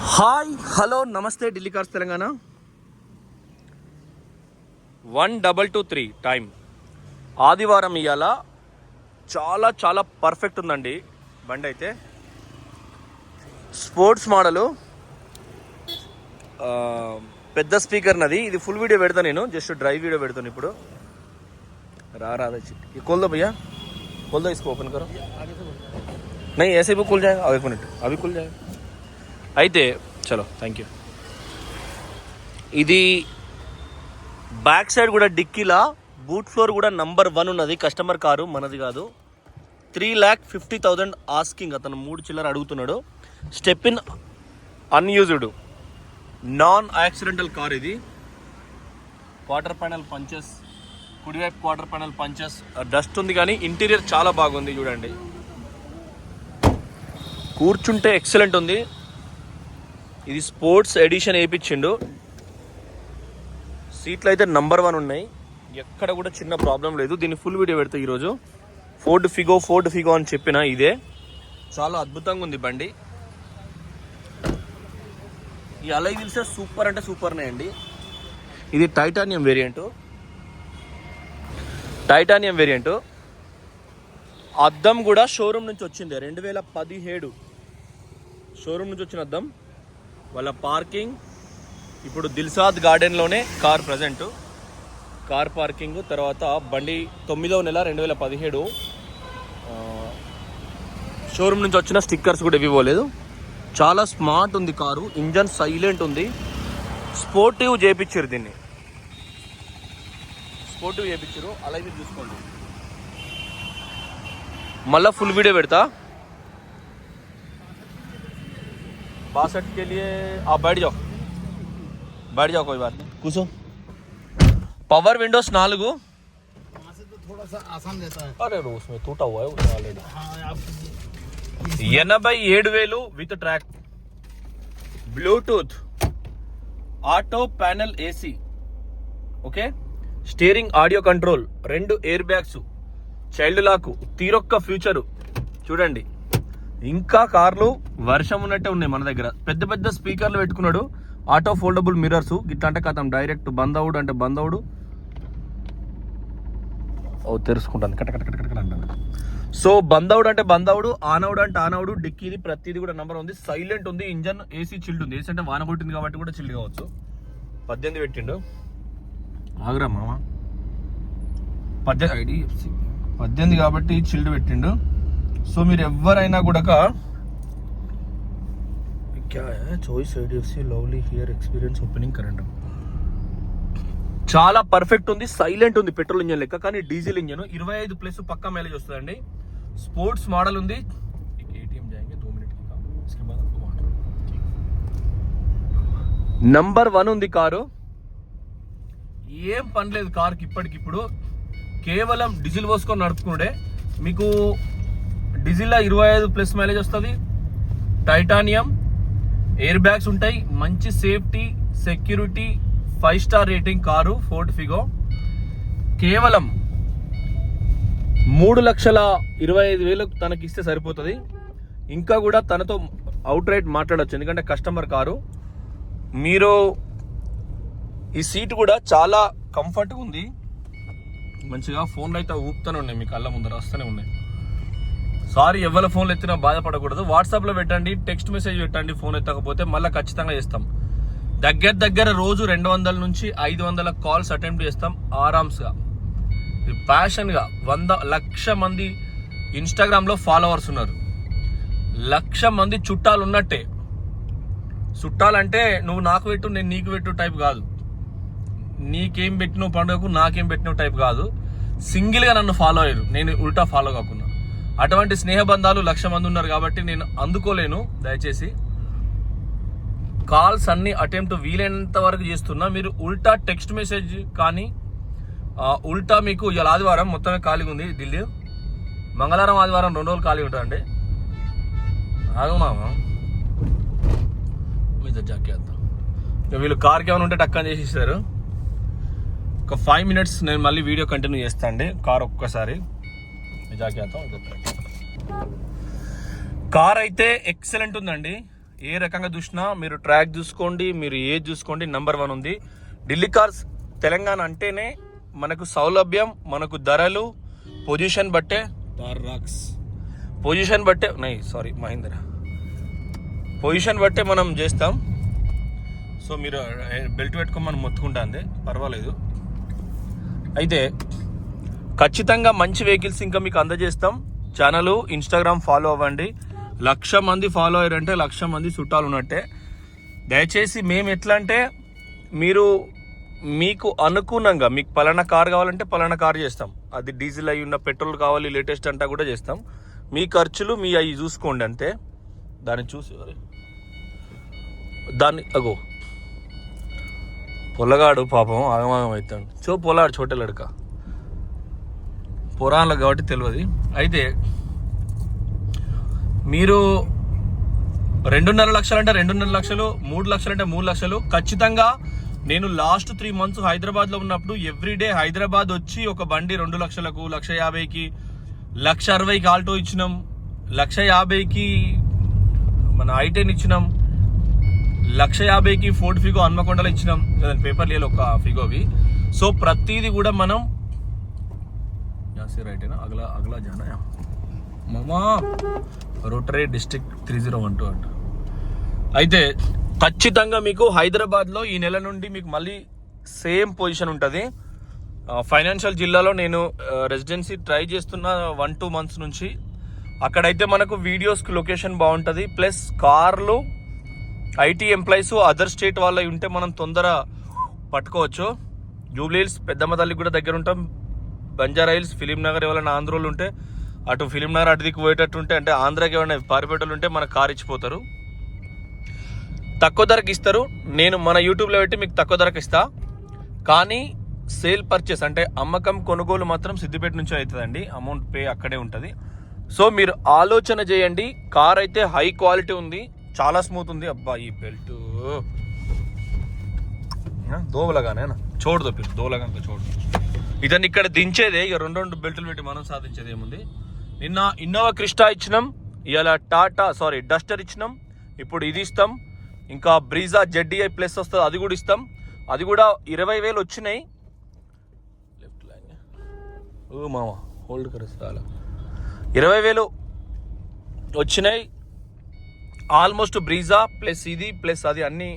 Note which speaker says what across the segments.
Speaker 1: Hi hello నమస్తే Delhi cars Telangana 1223 time ఆదివారం ఇవాళ చాలా చాలా పర్ఫెక్ట్ ఉందండి బండి అయితే స్పోర్ట్స్ మోడలు పెద్ద స్పీకర్ నది ఇది ఫుల్ వీడియో పెడతా నేను జస్ట్ డ్రైవ్ వీడియో పెడతాను ఇప్పుడు राधा ये खोल दो भैया खोल दो इसको ओपन करो नहीं ऐसे भी खुल जाएगा एक मिनट अभी खुल जाएगा అయితే చలో థ్యాంక్ యూ ఇది బ్యాక్ సైడ్ కూడా డిక్కీలా బూట్ ఫ్లోర్ కూడా నంబర్ 1 ఉన్నది కస్టమర్ కారు మనది కాదు 3,50,000 ఆస్కింగ్ అతను 3 చిల్లర అడుగుతున్నాడు step in unused non accidental car ఇది క్వార్టర్ ప్యానల్ పంచెస్ కుడివైపు క్వార్టర్ ప్యానల్ పంచెస్ డస్ట్ ఉంది కానీ ఇంటీరియర్ చాలా బాగుంది చూడండి కూర్చుంటే ఎక్సలెంట్ ఉంది ఇది స్పోర్ట్స్ ఎడిషన్ వేయించిండు సీట్లు అయితే నంబర్ 1 ఉన్నాయి ఎక్కడ కూడా చిన్న ప్రాబ్లం లేదు దీన్ని ఫుల్ వీడియో పెడతా ఈరోజు ఫోర్డ్ ఫిగో అని చెప్పిన ఇదే చాలా అద్భుతంగా ఉంది బండి ఈ అలై వీల్స్ సూపర్ అంటే సూపర్నే అండి ఇది టైటానియం వేరియంట్ అద్దం కూడా షోరూమ్ నుంచి వచ్చింది 2017 షోరూమ్ నుంచి వచ్చిన అద్దం వాళ్ళ పార్కింగ్ ఇప్పుడు దిల్సాద్ గార్డెన్లోనే కార్ ప్రజెంట్ కార్ పార్కింగ్ తర్వాత బండి 9వ నెల 2017 షోరూమ్ నుంచి వచ్చిన స్టిక్కర్స్ కూడా ఇవ్వలేదు చాలా స్మార్ట్ ఉంది కారు ఇంజన్ సైలెంట్ ఉంది స్పోర్టివ్ చేయించారు దీన్ని అలాగే చూసుకోండి మళ్ళా ఫుల్ వీడియో పెడతా बासठ के लिए आप बैठ जाओ कोई बात नहीं कुछ पावर विंडोज 4
Speaker 2: तो थोड़ा सा आसान रहता है
Speaker 1: अरे उसमें टूटा हुआ है उसमें already 87,000 with track Bluetooth auto panel AC okay steering audio control 2 air bags child lock తీరొక్క ఫ్యూచరు చూడండి ఇంకా కార్లు వర్షం ఉన్నట్టే ఉన్నాయి మన దగ్గర పెద్ద పెద్ద స్పీకర్లు పెట్టుకున్నాడు ఆటో ఫోల్డబుల్ మిర్రర్స్ ఇట్లా అంటే కథం డైరెక్ట్ బందవుడు అంటే బందవుడు ఓ తెరుచుకుంటాను కట అంటాను సో బందవుడు అంటే బందవుడు ఆనవుడు అంటే ఆనవుడు డిక్కీది ప్రతిది కూడా నెంబర్ ఉంది సైలెంట్ ఉంది ఇంజన్ ఏసీ చిల్డ్ ఉంది ఏసీ అంటే వాన కొట్టింది కాబట్టి కూడా చిల్డ్ కావచ్చు 18 పెట్టిండు ఆగ్రా మామ 18 కాబట్టి చిల్డ్ పెట్టిండు సో మీరు ఎవరైనా కూడా క్యా choice IDFC lovely here experience opening current చాలా పర్ఫెక్ట్ ఉంది సైలెంట్ ఉంది పెట్రోల్ ఇంజన్ లెక్క కానీ డీజిల్ ఇంజన్ 25+ పక్కా మైలేజ్ వస్తుందండి స్పోర్ట్స్ మోడల్ ఉంది ATM जाएंगे 2 मिनट की काम इसके बाद आपको वाटर నంబర్ 1 ఉంది కారు ఏం పని లేదు కార్కి ఇప్పటికిప్పుడు కేవలం డీజిల్ పోసుకొని నడుపుకుంటే మీకు డీజిల్లో 25+ మైలేజ్ వస్తుంది టైటానియం ఎయిర్ బ్యాగ్స్ ఉంటాయి మంచి safety security 5 star rating car Ford Figo కేవలం 3,25,000 తనకి ఇస్తే సరిపోతుంది ఇంకా కూడా తనతో అవుట్ రైట్ మాట్లాడచ్చు ఎందుకంటే కస్టమర్ కారు మీరు ఈ సీట్ కూడా చాలా కంఫర్ట్గా ఉంది మంచిగా ఫోన్లు అయితే ఊపుతూనే ఉన్నాయి మీ కళ్ళ ముందర వస్తూనే ఉన్నాయి సారీ ఎవరి ఫోన్లు ఎత్తినా బాధపడకూడదు వాట్సాప్లో పెట్టండి టెక్స్ట్ మెసేజ్ పెట్టండి ఫోన్ ఎత్తకపోతే మళ్ళీ ఖచ్చితంగా చేస్తాం దగ్గర రోజు 200 నుంచి 500 కాల్స్ అటెంప్ట్ చేస్తాం ఆరామ్స్గా ప్యాషన్గా 100,00,000 మంది ఇన్స్టాగ్రామ్లో ఫాలోవర్స్ ఉన్నారు 1,00,000 మంది చుట్టాలు ఉన్నట్టే చుట్టాలంటే నువ్వు నాకు పెట్టు నేను నీకు పెట్టు టైప్ కాదు నీకేం పెట్టినావు పండుగకు నాకేం పెట్టినావు టైప్ కాదు సింగిల్గా నన్ను ఫాలో అయ్యారు నేను ఉల్టా ఫాలో కాకుండా అటువంటి స్నేహబంధాలు 1,00,000 మంది ఉన్నారు కాబట్టి నేను అందుకోలేను దయచేసి కాల్స్ అన్ని అటెంప్ట్ వీలైనంత వరకు చేస్తున్నా మీరు ఉల్టా టెక్స్ట్ మెసేజ్ కానీ ఉల్టా మీకు ఇవాళ ఆదివారం మొత్తమే ఖాళీగా ఉంది ఢిల్లీ మంగళవారం ఆదివారం 2 రోజులు ఖాళీ ఉంటుందండి ఆగమామా మీద జాకేద్దాం వీళ్ళు కార్కి ఏమైనా ఉంటే టక్కని చేసి ఇస్తారు ఒక 5 minutes నేను మళ్ళీ వీడియో కంటిన్యూ చేస్తాను అండి కార్ ఒక్కసారి జాకేద్దాం కార్ అయితే ఎక్సలెంట్ ఉందండి ఏ రకంగా చూసినా మీరు ట్రాక్ చూసుకోండి, మీరు ఏది చూసుకోండి, నంబర్ 1 ఉంది. ఢిల్లీ కార్స్ తెలంగాణ అంటేనే మనకు సౌలభ్యం, మనకు ధరలు, పొజిషన్ బట్టే మహీంద్రా పొజిషన్ బట్టే మనం చేస్తాం. సో మీరు బెల్ట్ పెట్టుకొని మనం మొత్తుకుంటుంది పర్వాలేదు. అయితే ఖచ్చితంగా మంచి వెహికల్స్ ఇంకా మీకు అందజేస్తాం. ఛానల్ ఇన్స్టాగ్రామ్ ఫాలో అవ్వండి. 1,00,000 మంది ఫాలో అయ్యారంటే 1,00,000 మంది చుట్టాలు ఉన్నట్టే. దయచేసి మేము ఎట్లా అంటే మీకు అనుగుణంగా మీకు పలానా కార్ కావాలంటే పలానా కార్ చేస్తాం. అది డీజిల్ అయి ఉన్న పెట్రోల్ కావాలి లేటెస్ట్ అంటా కూడా చేస్తాం. మీ ఖర్చులు మీ అవి చూసుకోండి అంతే. దాన్ని చూసి అగో పొల్లగాడు పాపం ఆగమాగం అవుతాడు. పొలాడు చోటలడక పురాణాలు కాబట్టి తెలియదు. అయితే మీరు 2.5 లక్షలు అంటే 2.5 లక్షలు, 3 లక్షలు అంటే 3 లక్షలు. ఖచ్చితంగా నేను లాస్ట్ 3 మంత్స్ హైదరాబాద్లో ఉన్నప్పుడు ఎవ్రీడే హైదరాబాద్ వచ్చి ఒక బండి 2 లక్షలకు, 1,50,000కి, 1,60,000కి ఆల్టో ఇచ్చినాం, 1,50,000కి మన I10 ఇచ్చినాం, 1,50,000కి ఫోర్డ్ ఫిగో హన్మకొండలో ఇచ్చినాం. పేపర్ లేలు ఒక ఫిగోవి. సో ప్రతిదీ కూడా మనం రైట్ అయినా అగలా జానా మామా రోటరీ డిస్ట్రిక్ట్ 3012 అంట. అయితే ఖచ్చితంగా మీకు హైదరాబాద్లో ఈ నెల నుండి మీకు మళ్ళీ సేమ్ పొజిషన్ ఉంటుంది. ఫైనాన్షియల్ జిల్లాలో నేను రెసిడెన్సీ ట్రై చేస్తున్న 1-2 మంత్స్ నుంచి. అక్కడైతే మనకు వీడియోస్కి లొకేషన్ బాగుంటుంది, ప్లస్ కార్లు ఐటీ ఎంప్లాయీస్ అదర్ స్టేట్ వాళ్ళవి ఉంటే మనం తొందర పట్టుకోవచ్చు. జూబ్లీహిల్స్ పెద్దమ్మ తల్లికి కూడా దగ్గర ఉంటాం. బంజారా హిల్స్, ఫిలిం నగర్ ఎవరైనా ఆంధ్రోళ్ళు ఉంటే అటు ఫిలిం నగర్ అటు దిక్కు పోయేటట్టు ఉంటే, అంటే ఆంధ్రాకి ఏమైనా పారిపేటలు ఉంటే మనకు కార్ ఇచ్చిపోతారు, తక్కువ ధరకు ఇస్తారు. నేను మన యూట్యూబ్లో పెట్టి మీకు తక్కువ ధరకు ఇస్తా. కానీ సేల్ పర్చేస్ అంటే అమ్మకం కొనుగోలు మాత్రం సిద్దిపేట నుంచి అవుతుందండి. అమౌంట్ పే అక్కడే ఉంటుంది. సో మీరు ఆలోచన చేయండి. కార్ అయితే హై క్వాలిటీ ఉంది, చాలా స్మూత్ ఉంది. అబ్బా ఈ బెల్ట్ దోవలగానే చోడు దొప్పి దోవలగా చోడు. ఇతన్ని ఇక్కడ దించేదే ఇక 2 బెల్టులు పెట్టి మనం సాధించేది ఏముంది. నిన్న ఇన్నోవా క్రిస్టా ఇచ్చినాం, ఇవాళ డస్టర్ ఇచ్చినాం, ఇప్పుడు ఇది ఇస్తాం. ఇంకా బ్రీజా ZDI ప్లస్ వస్తుంది, అది కూడా ఇస్తాం. అది కూడా 20,000 వచ్చినాయి. లెఫ్ట్ లైన్ ఓ మామా హోల్డ్ కరేస్తా 20,000 వచ్చినాయి. ఆల్మోస్ట్ బ్రీజా ప్లస్ ఇది ప్లస్ అది అన్నీ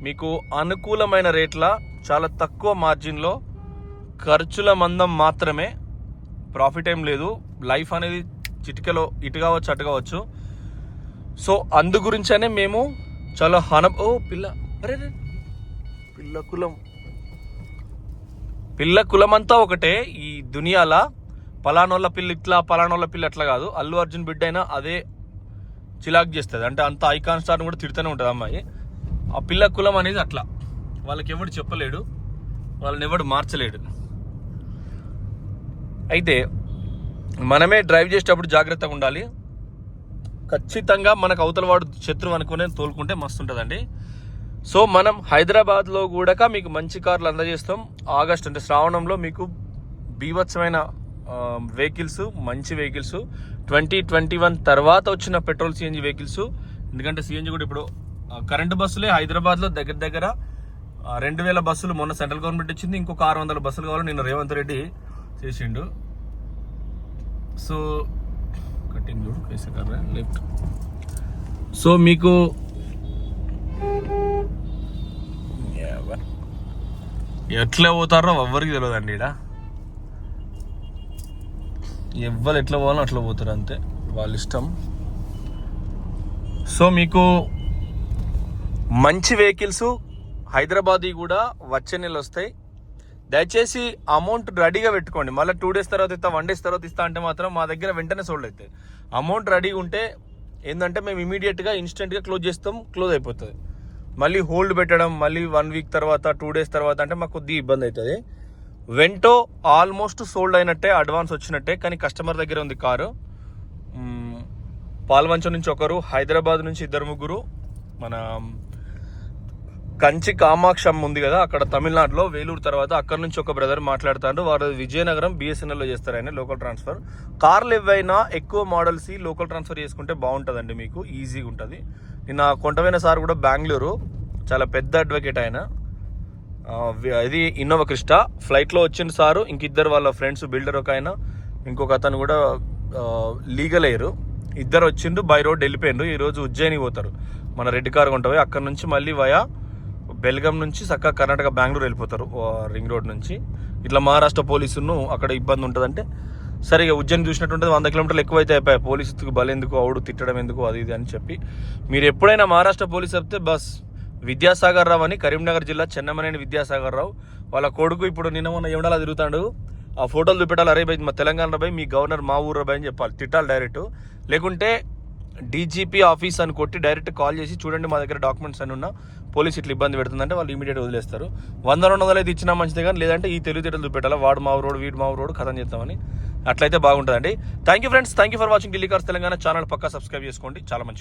Speaker 1: మీకు అనుకూలమైన రేట్ల, చాలా తక్కువ మార్జిన్లో, ఖర్చుల మందం మాత్రమే, ప్రాఫిట్ ఏం లేదు. లైఫ్ అనేది చిటికలో ఇటు కావచ్చు అటు కావచ్చు. సో అందు గురించనే మేము చాలా పిల్ల కులం అంతా ఒకటే ఈ దునియాల. పలానోళ్ళ పిల్ల ఇట్లా, పలానోళ్ళ పిల్ల అట్లా కాదు. అల్లు అర్జున్ బిడ్డ అయినా అదే చిలాక్ చేస్తుంది. అంటే అంత ఐకాన్ స్టార్ని కూడా తిడుతూనే ఉంటుంది అమ్మాయి. ఆ పిల్ల కులం అనేది అట్లా, వాళ్ళకి ఎవడు చెప్పలేడు, వాళ్ళని ఎవడు మార్చలేడు. అయితే మనమే డ్రైవ్ చేసేటప్పుడు జాగ్రత్తగా ఉండాలి. ఖచ్చితంగా మనకు అవతల వాడు శత్రువు అనుకునే తోలుకుంటే మస్తు ఉంటుందండి. సో మనం హైదరాబాద్లో కూడా మీకు మంచి కార్లు అందజేస్తాం. ఆగస్ట్ అంటే శ్రావణంలో మీకు బీభత్సమైన వెహికల్స్, మంచి వెహికల్స్, 2021 తర్వాత వచ్చిన పెట్రోల్ CNG వెహికల్స్. ఎందుకంటే CNG కూడా ఇప్పుడు కరెంటు బస్సులే హైదరాబాద్లో దగ్గర 2,000 బస్సులు మొన్న సెంట్రల్ గవర్నమెంట్ ఇచ్చింది. ఇంకొక 600 బస్సులు కావాలి నిన్న రేవంత్ రెడ్డి చేసిండు. సో కటింగ్ చూడు కైసే కర్ రహా హై లెఫ్ట్. సో మీకు ఎట్లా పోతారో ఎవ్వరికి తెలియదండి. ఇక్కడ ఎవ్వరు ఎట్లా పోవాలో అట్లా పోతారు, అంతే వాళ్ళ ఇష్టం. సో మీకు మంచి వెహికల్స్ హైదరాబాద్ కూడా వచ్చే నెల వస్తాయి. దయచేసి అమౌంట్ రెడీగా పెట్టుకోండి. మళ్ళీ 2 days తర్వాత ఇస్తా, 1 days తర్వాత ఇస్తా అంటే మాత్రం మా దగ్గర వెంటనే సోల్డ్ అవుతాయి. అమౌంట్ రెడీగా ఉంటే ఏంటంటే మేము ఇమీడియట్గా ఇన్స్టెంట్గా క్లోజ్ చేస్తాం, క్లోజ్ అయిపోతుంది. మళ్ళీ హోల్డ్ పెట్టడం, మళ్ళీ 1 week తర్వాత 2 days తర్వాత అంటే మాకు కొద్దిగా ఇబ్బంది అవుతుంది. వెంటో ఆల్మోస్ట్ సోల్డ్ అయినట్టే, అడ్వాన్స్ వచ్చినట్టే. కానీ కస్టమర్ దగ్గర ఉంది కారు. పాల్వంచం నుంచి ఒకరు, హైదరాబాద్ నుంచి 2-3, మన కంచి కామాక్షం ఉంది కదా అక్కడ తమిళనాడులో వేలూరు తర్వాత అక్కడ నుంచి ఒక బ్రదర్ మాట్లాడుతారు. వారు విజయనగరం బిఎస్ఎన్ఎల్లో చేస్తారు ఆయన లోకల్ ట్రాన్స్ఫర్. కార్లు ఏవైనా ఎక్కువ మోడల్స్ లోకల్ ట్రాన్స్ఫర్ చేసుకుంటే బాగుంటుందండి, మీకు ఈజీగా ఉంటుంది. నిన్న కొంటమైన సార్ కూడా బెంగళూరు, చాలా పెద్ద అడ్వకేట్ ఆయన. ఇది ఇన్నోవా క్రిస్టా ఫ్లైట్లో వచ్చిన సారు, ఇంకిద్దరు వాళ్ళ ఫ్రెండ్స్, బిల్డర్ ఒక ఆయన, ఇంకొక అతను కూడా లీగల్ అయ్యారు. ఇద్దరు వచ్చిండ్రు, బై రోడ్ వెళ్ళిపోయిండ్రు. ఈరోజు ఉజ్జయిని పోతారు, మన రెడ్ కార్ కొంటవి. అక్కడ నుంచి మళ్ళీ వయా బెల్గాం నుంచి చక్కగా కర్ణాటక బెంగళూరు వెళ్ళిపోతారు రింగ్ రోడ్ నుంచి. ఇట్లా మహారాష్ట్ర పోలీసును అక్కడ ఇబ్బంది ఉంటుందంటే సరిగా ఉజ్జయిని చూసినట్టుంటుంది. 100 కిలోమీటర్లు ఎక్కువైతే అయిపోయాయి. పోలీసుకి బలెందుకు, అవుడు తిట్టడం ఎందుకు, అది ఇది అని చెప్పి. మీరు ఎప్పుడైనా మహారాష్ట్ర పోలీసు చెప్తే బస్ విద్యాసాగర్ రావు అని, కరీంనగర్ జిల్లా చెన్నమనేని విద్యాసాగర్ రావు వాళ్ళ కొడుకు ఇప్పుడు నిన్న మొన్న ఎవడాలా తిరుగుతాడు. ఆ ఫోటోలు చూపెట్టాలి, అరే భయ్ మా తెలంగాణ భయ్, మీ గవర్నర్ మా ఊరు భయ్ అని చెప్పాలి, తిట్టాలి డైరెక్ట్. లేకుంటే డీజీపీ ఆఫీస్ అని కొట్టి డైరెక్ట్ కాల్ చేసి చూడండి మా దగ్గర డాక్యుమెంట్స్ అని ఉన్నా, పోలీస్ ఇట్లా ఇబ్బంది పెడుతుందంటే వాళ్ళు ఇమీడియట్గా వదిలేస్తారు. 100-200 అయితే ఇచ్చినా మంచిదే, కానీ లేదంటే ఈ తెలివితేటలు చూపెట్టాలి, వాడు మా ఊరోడు వీడు మా ఊరోడు కథం చేస్తామని. అట్లయితే బాగుంటుందండి. Thank you friends, thank you for watching Delhi cars Telangana channel. పక్కా సబ్స్క్రైబ్ చేసుకోండి, చాలా మంచి.